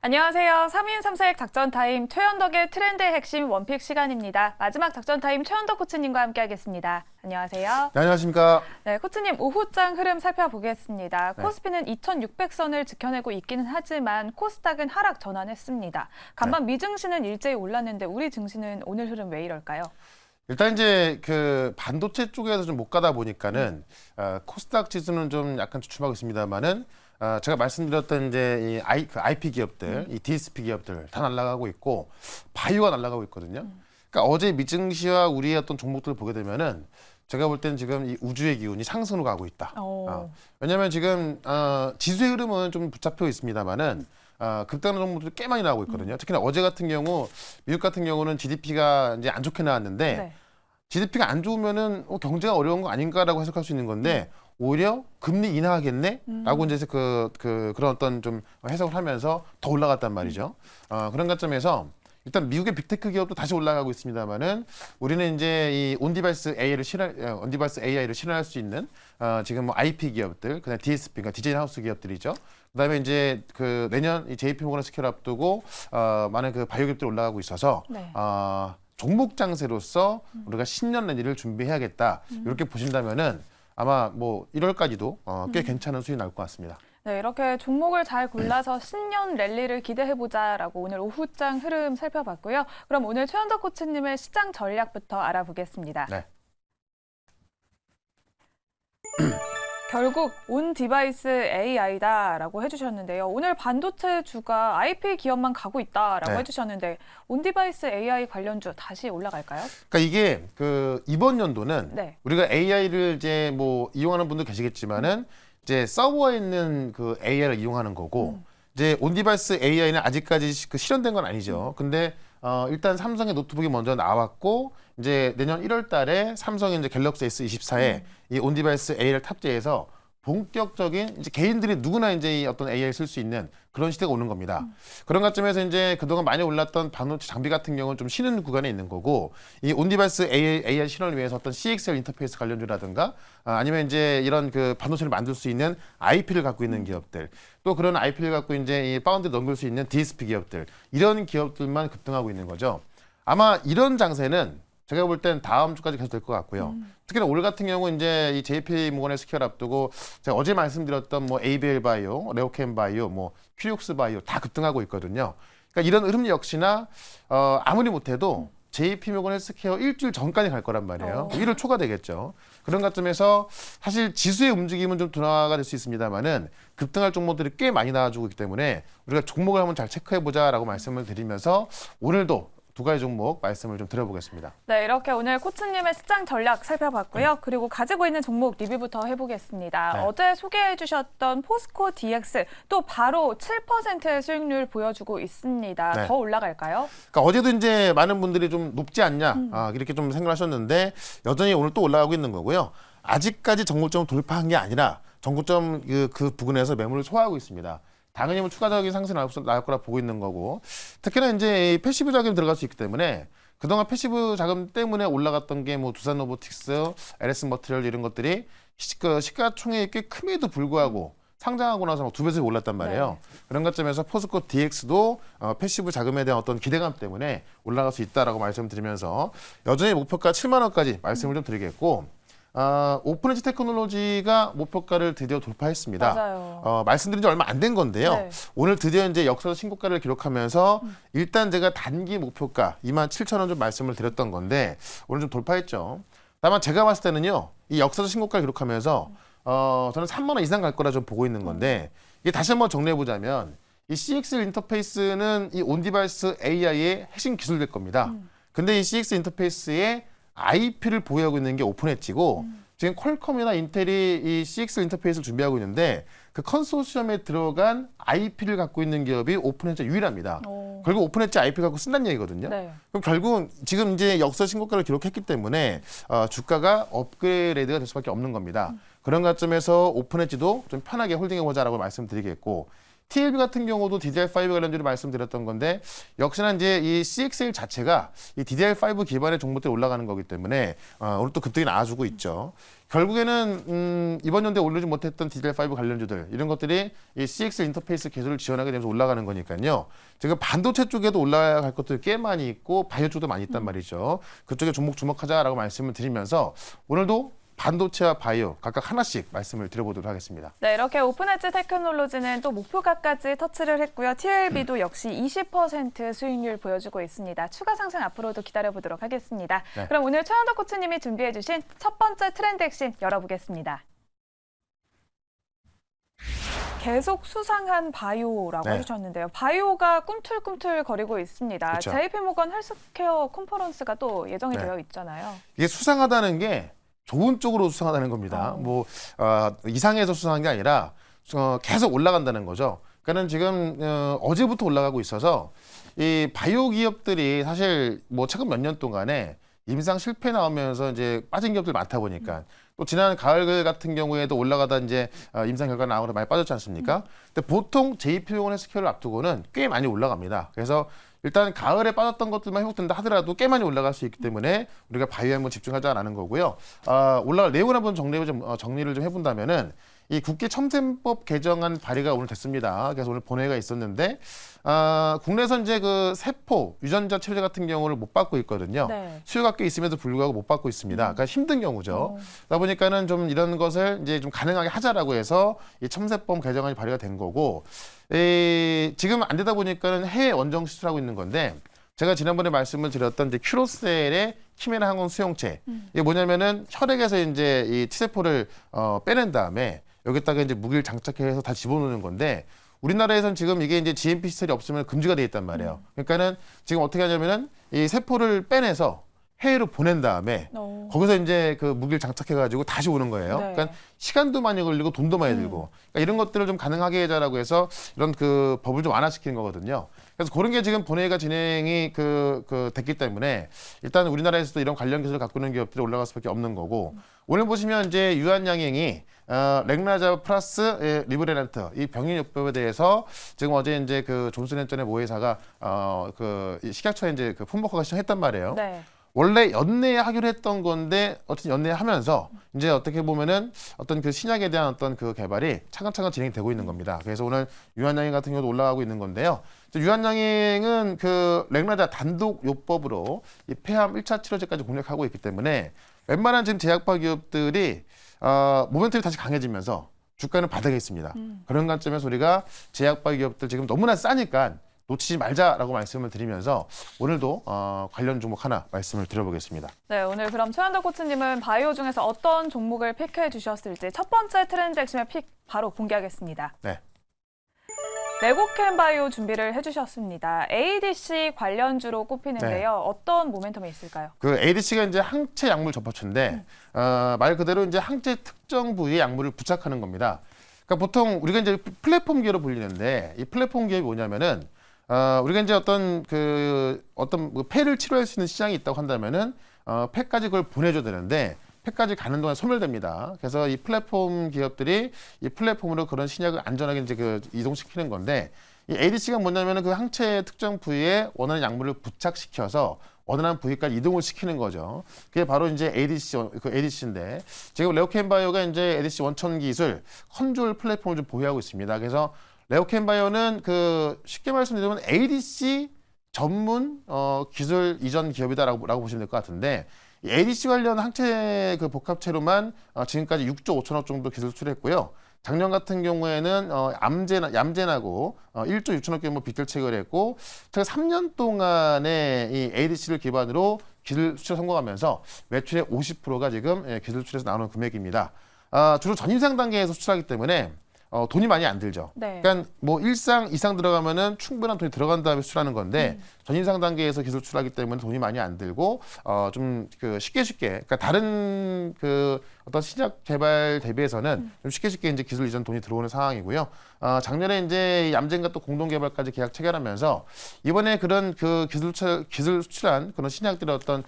안녕하세요. 3인 3색 작전 타임 최현덕의 트렌드의 핵심 원픽 시간입니다. 마지막 작전 타임 최현덕 코치님과 함께하겠습니다. 안녕하세요. 네, 안녕하십니까. 네, 코치님 오후장 흐름 살펴보겠습니다. 네. 코스피는 2600선을 지켜내고 있기는 하지만 코스닥은 하락 전환했습니다. 간밤 미증시는 일제히 올랐는데 우리 증시는 오늘 흐름 왜 이럴까요? 일단 이제 그 반도체 쪽에서 좀 못 가다 보니까는 코스닥 지수는 좀 약간 주춤하고 있습니다만은 제가 말씀드렸던 이제 그 IP 기업들, 이 DSP 기업들 다 날아가고 있고 바이오가 날아가고 있거든요. 그러니까 어제 미증시와 우리의 어떤 종목들을 보게 되면은 제가 볼 때는 지금 이 우주의 기운이 상승으로 가고 있다. 왜냐하면 지금 지수의 흐름은 좀 붙잡혀 있습니다만은 급등하는 종목들이 꽤 많이 나오고 있거든요. 특히나 어제 같은 경우 미국 같은 경우는 GDP가 이제 안 좋게 나왔는데 네. GDP가 안 좋으면은 경제가 어려운 거 아닌가라고 해석할 수 있는 건데 오히려 금리 인하하겠네?라고 이제 그런 어떤 좀 해석을 하면서 더 올라갔단 말이죠. 그런 관점에서 일단 미국의 빅테크 기업도 다시 올라가고 있습니다만은 우리는 이제 이 온디바이스 AI를 실현할 수 있는 지금 뭐 IP 기업들, 그다음 DSP, 그러니까 디자인 하우스 기업들이죠. 그다음에 이제 그 내년 이 JP 모건 스퀘어 앞두고 많은 그 바이오 기업들이 올라가고 있어서 네. 종목 장세로서 우리가 신년 랠리를 준비해야겠다. 이렇게 보신다면은 아마 뭐 1월까지도 꽤 괜찮은 수익이 나올 것 같습니다. 네, 이렇게 종목을 잘 골라서 신년 랠리를 기대해보자라고 오늘 오후장 흐름 살펴봤고요. 그럼 오늘 최현덕 코치님의 시장 전략부터 알아보겠습니다. 네. 결국 온 디바이스 AI다라고 해주셨는데요. 오늘 반도체 주가 IP 기업만 가고 있다라고 네. 해주셨는데 온 디바이스 AI 관련주 다시 올라갈까요? 그러니까 이게 그 이번 연도는 네. 우리가 AI를 이제 뭐 이용하는 분도 계시겠지만은 이제 서버에 있는 그 AI를 이용하는 거고 이제 온디바이스 AI는 아직까지 그 실현된 건 아니죠. 근데 일단 삼성의 노트북이 먼저 나왔고 이제 내년 1월 달에 삼성의 이제 갤럭시 S24에 이 온디바이스 AI를 탑재해서 본격적인 이제 개인들이 누구나 이제 이 어떤 AI를 쓸 수 있는 그런 시대가 오는 겁니다. 그런 관점에서 이제 그동안 많이 올랐던 반도체 장비 같은 경우는 좀 쉬는 구간에 있는 거고 이 온디바이스 AI 실현을 위해서 어떤 CXL 인터페이스 관련주라든가 아니면 이제 이런 그 반도체를 만들 수 있는 IP를 갖고 있는 기업들 또 그런 IP를 갖고 이제 이 파운드를 넘길 수 있는 DSP 기업들 이런 기업들만 급등하고 있는 거죠. 아마 이런 장세는 제가 볼 땐 다음 주까지 계속 될 것 같고요. 특히나 올 같은 경우 이제 이 JP 모건의 스퀘어 앞두고 제가 어제 말씀드렸던 뭐 ABL 바이오, 레오캠 바이오, 뭐 큐리옥스 바이오 다 급등하고 있거든요. 그러니까 이런 흐름 역시나 아무리 못해도 JP 모건 헬스케어 일주일 전까지 갈 거란 말이에요. 1월 초가 되겠죠. 그런 관점에서 사실 지수의 움직임은 좀 둔화가 될 수 있습니다만은 급등할 종목들이 꽤 많이 나와주고 있기 때문에 우리가 종목을 한번 잘 체크해보자라고 말씀을 드리면서 오늘도 두 가지 종목 말씀을 좀 드려보겠습니다. 네, 이렇게 오늘 코치님의 시장 전략 살펴봤고요. 그리고 가지고 있는 종목 리뷰부터 해보겠습니다. 네. 어제 소개해주셨던 포스코 DX 또 바로 7%의 수익률 보여주고 있습니다. 네. 더 올라갈까요? 그러니까 어제도 이제 많은 분들이 좀 높지 않냐 이렇게 좀 생각하셨는데 여전히 오늘 또 올라가고 있는 거고요. 아직까지 전고점을 돌파한 게 아니라 전고점 그 부근에서 매물을 소화하고 있습니다. 당연히 뭐 추가적인 상승이 나올 거라 보고 있는 거고 특히나 이제 패시브 자금이 들어갈 수 있기 때문에 그동안 패시브 자금 때문에 올라갔던 게 뭐 두산 로보틱스, LS 머티리얼 이런 것들이 시가총액이 꽤 큼에도 불구하고 상장하고 나서 막 2배씩 올랐단 말이에요. 네. 그런 관점에서 포스코 DX도 패시브 자금에 대한 어떤 기대감 때문에 올라갈 수 있다라고 말씀드리면서 여전히 목표가 7만 원까지 말씀을 좀 드리겠고 오픈엣지 테크놀로지가 목표가를 드디어 돌파했습니다. 맞아요. 말씀드린 지 얼마 안 된 건데요. 네. 오늘 드디어 이제 역사적 신고가를 기록하면서 일단 제가 단기 목표가 27,000원 좀 말씀을 드렸던 건데 오늘 좀 돌파했죠. 다만 제가 봤을 때는요. 이 역사적 신고가를 기록하면서 저는 3만 원 이상 갈 거라 좀 보고 있는 건데 이게 다시 한번 정리해 보자면 이 CXL 인터페이스는 이 온디바이스 AI의 핵심 기술일 겁니다. 근데 이 CX 인터페이스에 IP를 보유하고 있는 게 오픈엣지고 지금 퀄컴이나 인텔이 이 CX 인터페이스를 준비하고 있는데 그 컨소시엄에 들어간 IP를 갖고 있는 기업이 오픈엣지가 유일합니다. 결국 오픈엣지 IP 갖고 쓴다는 얘기거든요. 네. 그럼 결국은 지금 이제 역사 신고가를 기록했기 때문에 주가가 업그레이드가 될 수밖에 없는 겁니다. 그런 관점에서 오픈엣지도 좀 편하게 홀딩해보자라고 말씀드리겠고 TLB 같은 경우도 DDR5 관련주로 말씀드렸던 건데 역시나 이제 이 CXL 자체가 이 DDR5 기반의 종목들이 올라가는 거기 때문에 오늘 또 급등이 나와주고 있죠. 결국에는 이번 연도에 오르지 못했던 DDR5 관련주들 이런 것들이 이 CX 인터페이스 기술을 지원하게 되면서 올라가는 거니까요. 지금 반도체 쪽에도 올라갈 것들이 꽤 많이 있고 바이오 쪽도 많이 있단 말이죠. 그쪽에 종목 주목하자라고 말씀을 드리면서 오늘도 반도체와 바이오 각각 하나씩 말씀을 드려보도록 하겠습니다. 네, 이렇게 오픈엣지 테크놀로지는 또 목표가까지 터치를 했고요. TLB도 역시 20% 수익률 보여주고 있습니다. 추가 상승 앞으로도 기다려보도록 하겠습니다. 네. 그럼 오늘 최현덕 코치님이 준비해주신 첫 번째 트렌드 핵심 열어보겠습니다. 계속 수상한 바이오라고 네. 해주셨는데요. 바이오가 꿈틀꿈틀 거리고 있습니다. 그렇죠. JP모건 헬스케어 컨퍼런스가 또 예정이 네. 되어 있잖아요. 이게 수상하다는 게 좋은 쪽으로 수상하다는 겁니다. 이상해서 수상한 게 아니라 계속 올라간다는 거죠. 그러니까는 지금 어제부터 올라가고 있어서 이 바이오 기업들이 사실 뭐 최근 몇 년 동안에 임상 실패 나오면서 이제 빠진 기업들 많다 보니까 또 지난 가을 같은 경우에도 올라가다 이제 임상 결과 나오고 많이 빠졌지 않습니까? 근데 보통 JP모건 헬스케어를 앞두고는 꽤 많이 올라갑니다. 그래서 일단 가을에 빠졌던 것들만 회복된다 하더라도 꽤 많이 올라갈 수 있기 때문에 우리가 바이오에 한번 집중하자라는 거고요. 올라갈 내용을 한번 정리를 좀 해본다면은 이 국회 첨세법 개정안 발의가 오늘 됐습니다. 그래서 오늘 본회의가 있었는데 국내에서 이제 그 세포 유전자 치료제 같은 경우를 못 받고 있거든요. 네. 수요가 꽤 있음에도 불구하고 못 받고 있습니다. 그러니까 힘든 경우죠. 그러다 보니까는 좀 이런 것을 이제 좀 가능하게 하자라고 해서 이 첨세법 개정안이 발의가 된 거고 지금 안 되다 보니까는 해외 원정 시술하고 있는 건데 제가 지난번에 말씀을 드렸던 이제 큐로셀의 키메라 항공 수용체 이게 뭐냐면은 혈액에서 이제 이 T세포를 빼낸 다음에 여기다가 이제 무기를 장착해서 다 집어넣는 건데 우리나라에서는 지금 이게 이제 GMP 시설이 없으면 금지가 돼 있단 말이에요. 그러니까는 지금 어떻게 하냐면은 이 세포를 빼내서 해외로 보낸 다음에 거기서 이제 그 무기를 장착해가지고 다시 오는 거예요. 네. 그러니까 시간도 많이 걸리고 돈도 많이 들고 그러니까 이런 것들을 좀 가능하게 해자라고 해서 이런 그 법을 좀 완화시키는 거거든요. 그래서 그런 게 지금 본회의가 진행이 됐기 때문에 일단 우리나라에서도 이런 관련 기술을 갖고 있는 기업들이 올라갈 수밖에 없는 거고 오늘 보시면 이제 유한양행이 렉나자 플러스 리브레란트 이 병인요법에 대해서 지금 어제 이제 그 존슨앤전의 모회사가 이 식약처에 이제 그 품목허가 신청했단 말이에요. 네. 원래 연내하기로 했던 건데 어쨌든 연내하면서 이제 어떻게 보면은 어떤 그 신약에 대한 어떤 그 개발이 차근차근 진행되고 있는 겁니다. 그래서 오늘 유한양행 같은 경우도 올라가고 있는 건데요. 유한양행은 그 렉나자 단독 요법으로 이 폐암 1차 치료제까지 공략하고 있기 때문에 웬만한 지금 제약바 기업들이 모멘텀이 다시 강해지면서 주가는 바닥에 있습니다. 그런 관점에서 우리가 제약바 기업들 지금 너무나 싸니까 놓치지 말자라고 말씀을 드리면서 오늘도 관련 종목 하나 말씀을 드려보겠습니다. 네, 오늘 그럼 최현덕 코치님은 바이오 중에서 어떤 종목을 픽해 주셨을지 첫 번째 트렌드 핵심의 픽 바로 공개하겠습니다. 네. 레고캠 바이오 준비를 해주셨습니다. ADC 관련주로 꼽히는데요. 네. 어떤 모멘텀이 있을까요? 그 ADC가 이제 항체 약물 접합체인데 말 그대로 이제 항체 특정 부위에 약물을 부착하는 겁니다. 그러니까 보통 우리가 이제 플랫폼 기업으로 불리는데 이 플랫폼 기업이 뭐냐면은 우리가 이제 어떤 폐를 치료할 수 있는 시장이 있다고 한다면은 폐까지 그걸 보내줘야 되는데 폐까지 가는 동안 소멸됩니다. 그래서 이 플랫폼 기업들이 이 플랫폼으로 그런 신약을 안전하게 이제 이동시키는 건데 이 ADC가 뭐냐면은 그 항체 특정 부위에 원하는 약물을 부착시켜서 원하는 부위까지 이동을 시키는 거죠. 그게 바로 이제 ADC인데 지금 레오캠바이오가 이제 ADC 원천 기술 컨트롤 플랫폼을 좀 보유하고 있습니다. 그래서 레오캠바이오는 쉽게 말씀드리면 ADC 전문 기술 이전 기업이다라고 보시면 될 것 같은데 이 ADC 관련 항체 복합체로만 지금까지 6조 5천억 정도 기술 수출했고요. 작년 같은 경우에는 얌젠하고 1조 6천억 규모 빚을 체결했고 제가 3년 동안에 이 ADC를 기반으로 기술 수출 성공하면서 매출의 50%가 지금 기술 수출에서 나오는 금액입니다. 주로 전임상 단계에서 수출하기 때문에 돈이 많이 안 들죠. 네. 그러니까 뭐 1상 이상 들어가면은 충분한 돈이 들어간 다음에 수출하는 건데 전임상 단계에서 기술 수출하기 때문에 돈이 많이 안 들고 좀 쉽게 그러니까 다른 어떤 신약 개발 대비해서는 좀 쉽게 이제 기술 이전 돈이 들어오는 상황이고요. 작년에 이제 얌젠과 또 공동 개발까지 계약 체결하면서 이번에 그런 기술 수출한 그런 신약들의 어떤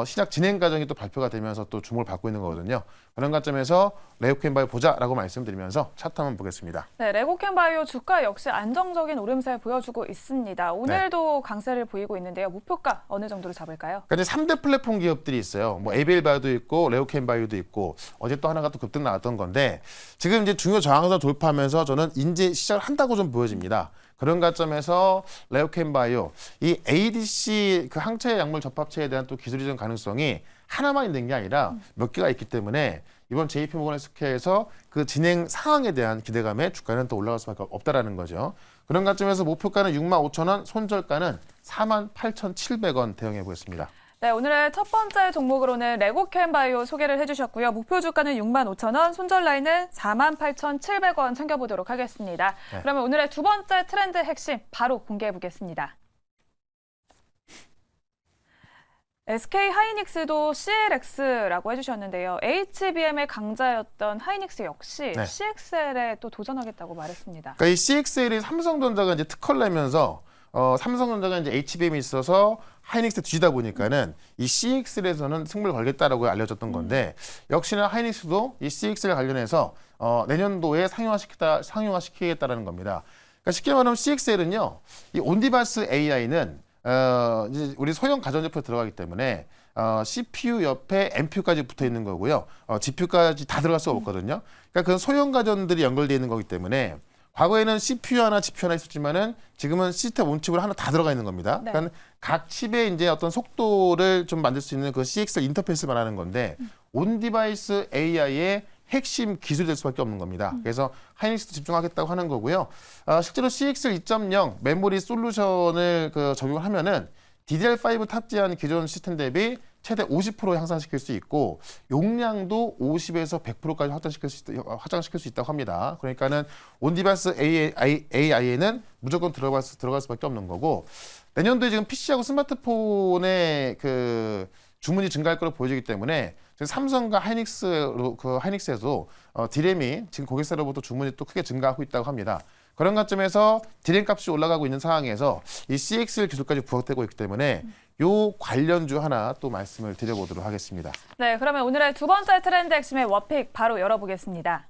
신약 진행 과정이 또 발표가 되면서 또 주목을 받고 있는 거거든요. 그런 관점에서 레오캠바이오 보자라고 말씀드리면서 차트 한번 보겠습니다. 네, 레고캠 바이오 주가 역시 안정적인 오름세 보여주고 있습니다. 오늘도 강세 강세를 보이고 있는데요. 목표가 어느 정도로 잡을까요? 그러니까 이제 3대 플랫폼 기업들이 있어요. 뭐 에이벨바이오도 있고 레오캔바이오도 있고 어제 또 하나가 또 급등 나왔던 건데 지금 이제 중요 저항선 돌파하면서 저는 이제 시작을 한다고 좀 보여집니다. 그런 관점에서 레오캔바이오 이 ADC 그 항체 약물 접합체에 대한 또 기술이전 가능성이 하나만 있는 게 아니라 몇 개가 있기 때문에 이번 JP모건 헬스케어에서 그 진행 상황에 대한 기대감에 주가는 또 올라갈 수밖에 없다라는 거죠. 그런 관점에서 목표가는 65,000원, 손절가는 48,700원 대응해 보겠습니다. 네, 오늘의 첫 번째 종목으로는 레고캔바이오 소개를 해주셨고요. 목표 주가는 65,000원, 손절 라인은 48,700원 챙겨보도록 하겠습니다. 네. 그러면 오늘의 두 번째 트렌드 핵심 바로 공개해 보겠습니다. SK 하이닉스도 CLX라고 해주셨는데요. HBM의 강자였던 하이닉스 역시 네. CXL에 또 도전하겠다고 말했습니다. 그러니까 이 CXL이 삼성전자가 이제 특허를 내면서 삼성전자가 이제 HBM이 있어서 하이닉스 뒤지다 보니까는 이 CXL에서는 승부를 걸겠다라고 알려졌던 건데 역시나 하이닉스도 이 CXL 관련해서 내년도에 상용화시키겠다라는 겁니다. 그러니까 쉽게 말하면 CXL은요, 이 온디바이스 AI는 이제 우리 소형 가전제품에 들어가기 때문에 CPU 옆에 NPU까지 붙어 있는 거고요. GPU까지 다 들어갈 수가 없거든요. 그러니까 그런 소형 가전들이 연결되어 있는 거기 때문에 과거에는 CPU 하나, GPU 하나 있었지만은 지금은 시스템 온칩으로 하나 다 들어가 있는 겁니다. 네. 그러니까 각 칩의 이제 어떤 속도를 좀 만들 수 있는 그 CXL 인터페이스를 말하는 건데 온디바이스 AI의 핵심 기술이 될 수밖에 없는 겁니다. 그래서 하이닉스도 집중하겠다고 하는 거고요. 실제로 CXL 2.0 메모리 솔루션을 적용을 하면은 DDR5 탑재한 기존 시스템 대비 최대 50% 향상시킬 수 있고 용량도 50에서 100%까지 확장시킬 수 있다고 합니다. 그러니까는 온디바이스 AI에는 무조건 들어갈 수밖에 없는 거고 내년도에 지금 PC하고 스마트폰의 그 주문이 증가할 것으로 보여지기 때문에 지금 삼성과 하이닉스에도 디램이 지금 고객사로부터 주문이 또 크게 증가하고 있다고 합니다. 그런 관점에서 디램 값이 올라가고 있는 상황에서 이 CXL 기술까지 부각되고 있기 때문에 요 관련주 하나 또 말씀을 드려보도록 하겠습니다. 네, 그러면 오늘의 두 번째 트렌드 핵심의 워픽 바로 열어보겠습니다.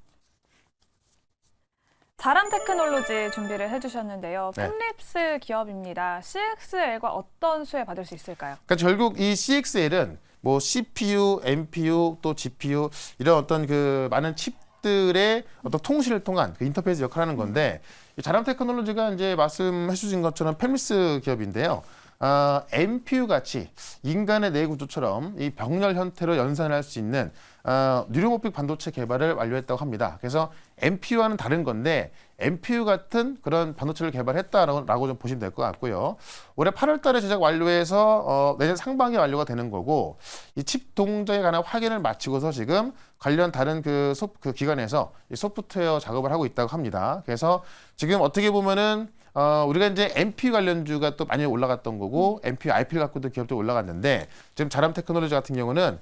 자람 테크놀로지 준비를 해주셨는데요. 네. 펜립스 기업입니다. CXL과 어떤 수혜 받을 수 있을까요? 그러니까 결국 이 CXL은 뭐 CPU, NPU 또 GPU 이런 어떤 그 많은 칩들의 어떤 통신을 통한 그 인터페이스 역할을 하는 건데 이 자람 테크놀로지가 이제 말씀해 주신 것처럼 펜립스 기업인데요. NPU 같이 인간의 뇌 구조처럼 이 병렬 형태로 연산할 수 있는 뉴로모픽 반도체 개발을 완료했다고 합니다. 그래서 NPU와는 다른 건데 NPU 같은 그런 반도체를 개발했다라고 좀 보시면 될 것 같고요. 올해 8월 달에 제작 완료해서 내년 상반기에 완료가 되는 거고 이 칩 동작에 관한 확인을 마치고서 지금 관련 다른 그 기관에서 이 소프트웨어 작업을 하고 있다고 합니다. 그래서 지금 어떻게 보면은 우리가 이제 NPU 관련주가 또 많이 올라갔던 거고 NPU IP를 갖고도 기업도 올라갔는데 지금 자람 테크놀로지 같은 경우는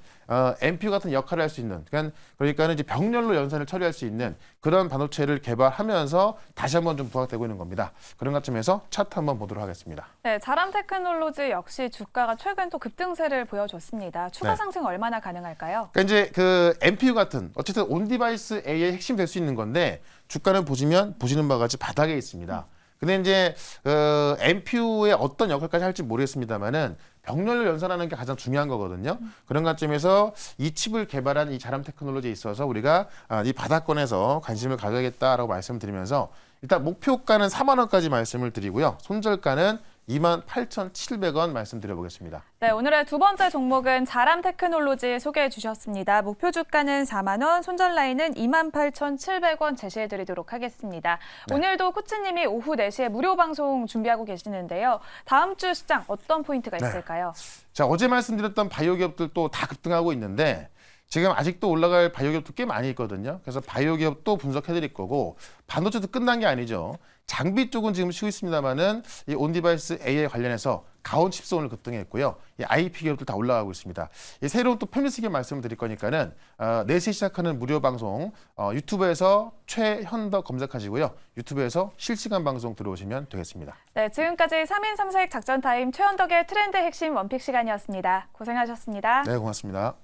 NPU 같은 역할을 할 수 있는 그러니까는 이제 병렬로 연산을 처리할 수 있는 그런 반도체를 개발하면서 다시 한번 좀 부각되고 있는 겁니다. 그런 관점에서 차트 한번 보도록 하겠습니다. 네, 자람 테크놀로지 역시 주가가 최근 또 급등세를 보여줬습니다. 추가 네. 상승 얼마나 가능할까요? 그러니까 이제 그 NPU 같은 어쨌든 온디바이스 AI의 핵심 될 수 있는 건데 주가는 보시는 바와 같이 바닥에 있습니다. 근데 이제 NPU의 어떤 역할까지 할지 모르겠습니다만은 병렬로 연산하는 게 가장 중요한 거거든요. 그런 관점에서 이 칩을 개발한 이 자람 테크놀로지에 있어서 우리가 이 바닥권에서 관심을 가져야겠다라고 말씀드리면서 일단 목표가는 4만 원까지 말씀을 드리고요. 손절가는 28,700원 말씀드려보겠습니다. 네, 오늘의 두 번째 종목은 자람 테크놀로지 소개해 주셨습니다. 목표 주가는 4만 원, 손절 라인은 28,700원 제시해 드리도록 하겠습니다. 네. 오늘도 코치님이 오후 4시에 무료 방송 준비하고 계시는데요. 다음 주 시장 어떤 포인트가 네. 있을까요? 자, 어제 말씀드렸던 바이오 기업들도 다 급등하고 있는데 지금 아직도 올라갈 바이오 기업도 꽤 많이 있거든요. 그래서 바이오 기업도 분석해 드릴 거고 반도체도 끝난 게 아니죠. 장비 쪽은 지금 쉬고 있습니다만은 이 온디바이스 AI 관련해서 가온 칩스 오늘 급등했고요. 이 IP 기업도 다 올라가고 있습니다. 이 새로운 또 펜리스 기업 말씀을 드릴 거니까는 4시에 시작하는 무료 방송 유튜브에서 최현덕 검색하시고요. 유튜브에서 실시간 방송 들어오시면 되겠습니다. 네, 지금까지 3인 3색 작전 타임 최현덕의 트렌드 핵심 원픽 시간이었습니다. 고생하셨습니다. 네, 고맙습니다.